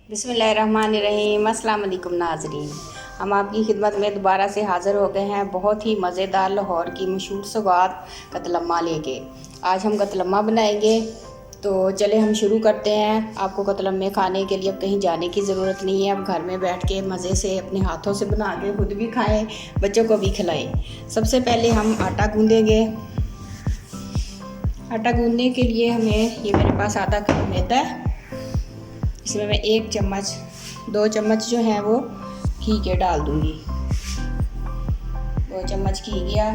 बिस्मिल्लाहिर्रहमानिर्रहीम। अस्सलाम वालेकुम नाज़रीन, हम आपकी खिदमत में दोबारा से हाज़िर हो गए हैं बहुत ही मज़ेदार लाहौर की मशहूर सौगात कतलम्मा लेके। आज हम कतलम्मा बनाएंगे, तो चले हम शुरू करते हैं। आपको कतलम्मे खाने के लिए अब कहीं जाने की ज़रूरत नहीं है। अब घर में बैठ के मज़े से अपने हाथों से बना के खुद भी खाएं, बच्चों को भी खिलाएं। सबसे पहले हम आटा गूँधेंगे। आटा गूँधने के लिए हमें, ये मेरे पास आधा किलो मैदा है, इसमें मैं 1 चम्मच 2 चम्मच जो है वो घी के डाल दूंगी। 2 चम्मच घी गया।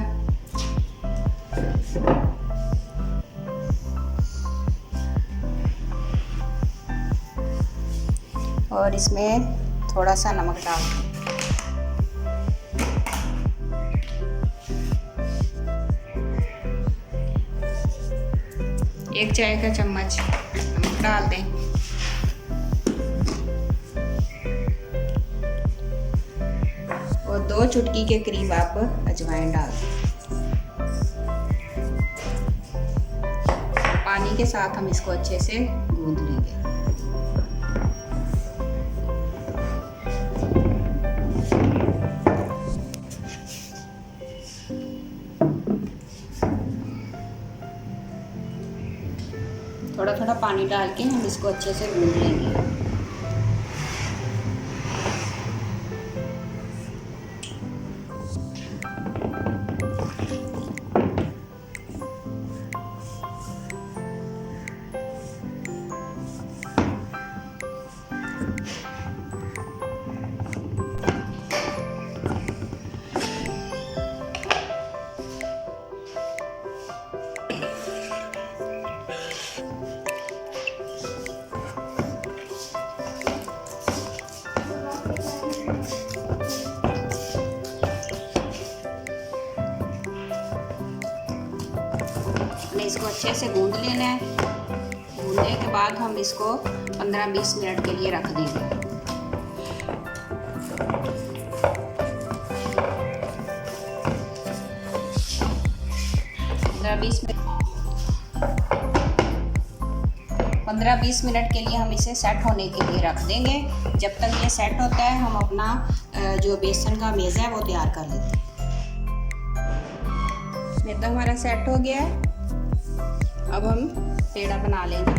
और इसमें थोड़ा सा नमक डाल दूँ। एक चाय का चम्मच नमक डाल दें। और 2 चुटकी के करीब आप अजवाइन डाल दें। पानी के साथ हम इसको अच्छे से गूंद लेंगे। थोड़ा थोड़ा पानी डाल के हम इसको अच्छे से गूंद लेंगे। इसको अच्छे से गूंद लेना है। गूंदने के बाद हम इसको 15-20 मिनट के लिए रख देंगे। 15-20 मिनट के लिए हम इसे सेट होने के लिए रख देंगे। जब तक ये सेट होता है हम अपना जो बेसन का मेज़ा है वो तैयार कर लेते हैं। मैदा हमारा सेट हो गया है। अब हम पेड़ा बना लेंगे।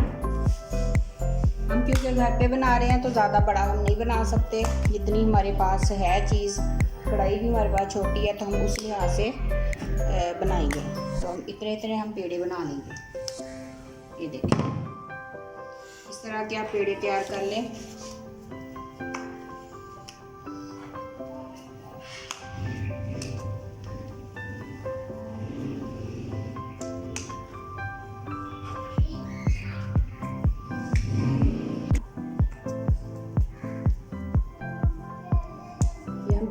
हम क्योंकि घर पे बना रहे हैं तो ज़्यादा बड़ा हम नहीं बना सकते। जितनी हमारे पास है चीज़, कढ़ाई भी हमारे पास छोटी है तो हम उस लिहाज से बनाएंगे। तो हम इतने इतने हम पेड़े बना लेंगे। ये देखिए, इस तरह के आप पेड़े तैयार कर लें।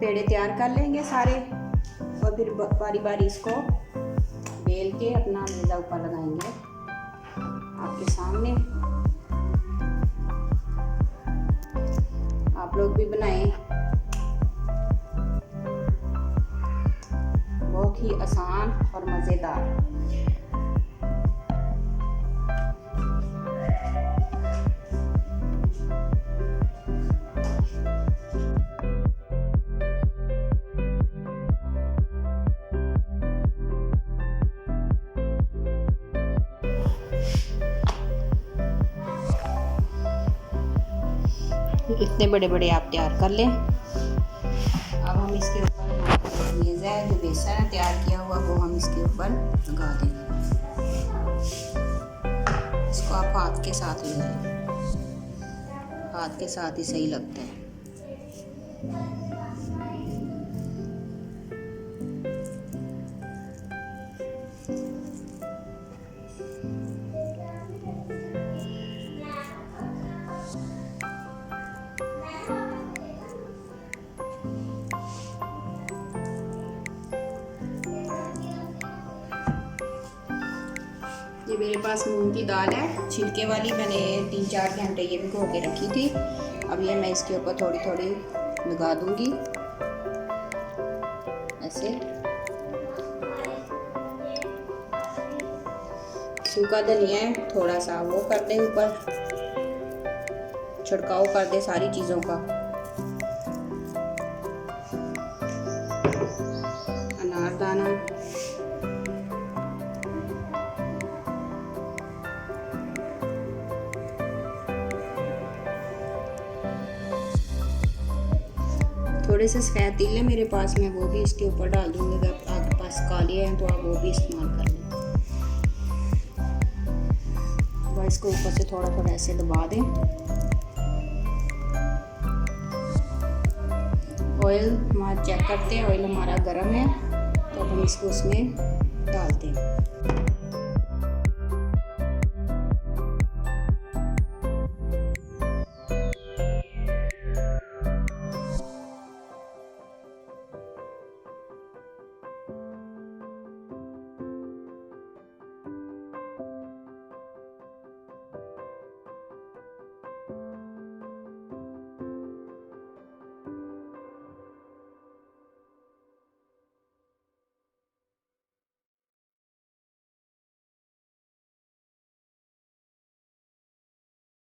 पेड़े तैयार कर लेंगे सारे, और फिर बारी बारी इसको बेल के अपना मेज़ा ऊपर लगाएंगे आपके सामने। आप लोग भी बनाएं, बहुत ही आसान और मज़ेदार। इतने बड़े बड़े आप तैयार कर लें। अब हम इसके ऊपर मेज़ा है, जो बेसन है तैयार किया हुआ, वो हम इसके ऊपर लगा देंगे। इसको आप हाथ के साथ ले लें, हाथ के साथ ही सही लगता है। ये मेरे पास मूंग की दाल है छिलके वाली, मैंने 3-4 घंटे ये भिगो के रखी थी। अब ये मैं इसके ऊपर थोड़ी थोड़ी लगा दूंगी ऐसे। सूखा धनिया है, थोड़ा सा वो कर दें ऊपर, छिड़काव कर दे सारी चीज़ों का। अनारदाना, थोड़े से सफ़ेद तिल है मेरे पास, मैं वो भी इसके ऊपर डाल दूँगी। अगर आपके पास काले हैं तो आप वो भी इस्तेमाल कर लें। और इसको ऊपर से थोड़ा थोड़ा ऐसे दबा दें। ऑयल हमारा चेक करते हैं, ऑयल हमारा गर्म है तो अब हम इसको उसमें डालते हैं।